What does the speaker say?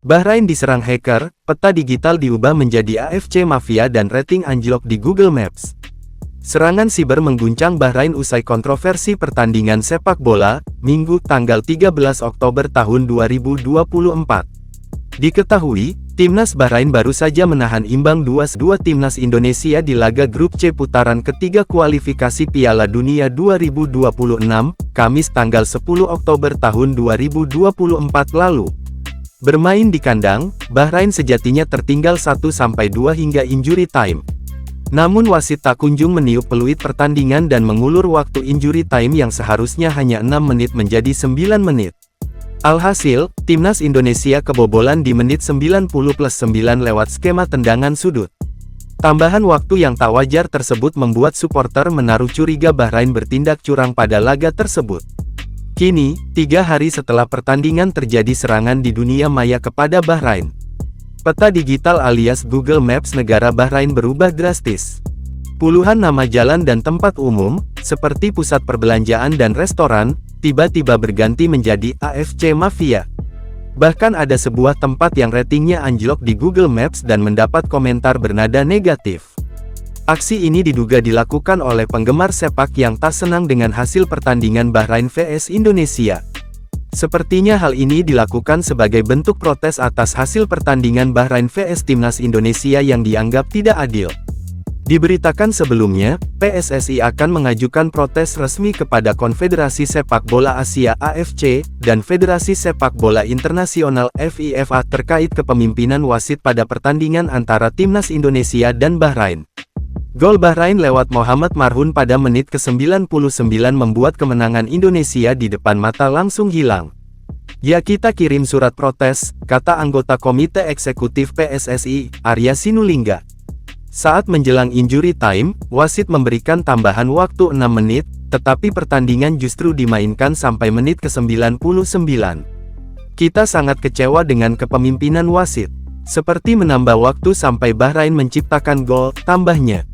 Bahrain diserang hacker, peta digital diubah menjadi AFC Mafia dan rating anjlok di Google Maps. Serangan siber mengguncang Bahrain usai kontroversi pertandingan sepak bola, Minggu tanggal 13 Oktober tahun 2024. Diketahui, Timnas Bahrain baru saja menahan imbang 2-2 Timnas Indonesia di laga grup C putaran ketiga kualifikasi Piala Dunia 2026, Kamis tanggal 10 Oktober tahun 2024 lalu. Bermain di kandang, Bahrain sejatinya tertinggal 1-2 hingga injury time. Namun wasit tak kunjung meniup peluit pertandingan dan mengulur waktu injury time yang seharusnya hanya 6 menit menjadi 9 menit. Alhasil, Timnas Indonesia kebobolan di menit 90+9 lewat skema tendangan sudut. Tambahan waktu yang tak wajar tersebut membuat supporter menaruh curiga Bahrain bertindak curang pada laga tersebut. Kini, 3 hari setelah pertandingan terjadi serangan di dunia maya kepada Bahrain. Peta digital alias Google Maps negara Bahrain berubah drastis. Puluhan nama jalan dan tempat umum, seperti pusat perbelanjaan dan restoran, tiba-tiba berganti menjadi AFC Mafia. Bahkan ada sebuah tempat yang ratingnya anjlok di Google Maps dan mendapat komentar bernada negatif. Aksi ini diduga dilakukan oleh penggemar sepak yang tak senang dengan hasil pertandingan Bahrain vs Indonesia. Sepertinya hal ini dilakukan sebagai bentuk protes atas hasil pertandingan Bahrain vs Timnas Indonesia yang dianggap tidak adil. Diberitakan sebelumnya, PSSI akan mengajukan protes resmi kepada Konfederasi Sepak Bola Asia (AFC) dan Federasi Sepak Bola Internasional (FIFA) terkait kepemimpinan wasit pada pertandingan antara Timnas Indonesia dan Bahrain. Gol Bahrain lewat Mohamed Marhun pada menit ke-99 membuat kemenangan Indonesia di depan mata langsung hilang. "Ya, kita kirim surat protes," kata anggota Komite Eksekutif PSSI, Arya Sinulinga. Saat menjelang injury time, wasit memberikan tambahan waktu 6 menit, tetapi pertandingan justru dimainkan sampai menit ke-99. "Kita sangat kecewa dengan kepemimpinan wasit. Seperti menambah waktu sampai Bahrain menciptakan gol," tambahnya.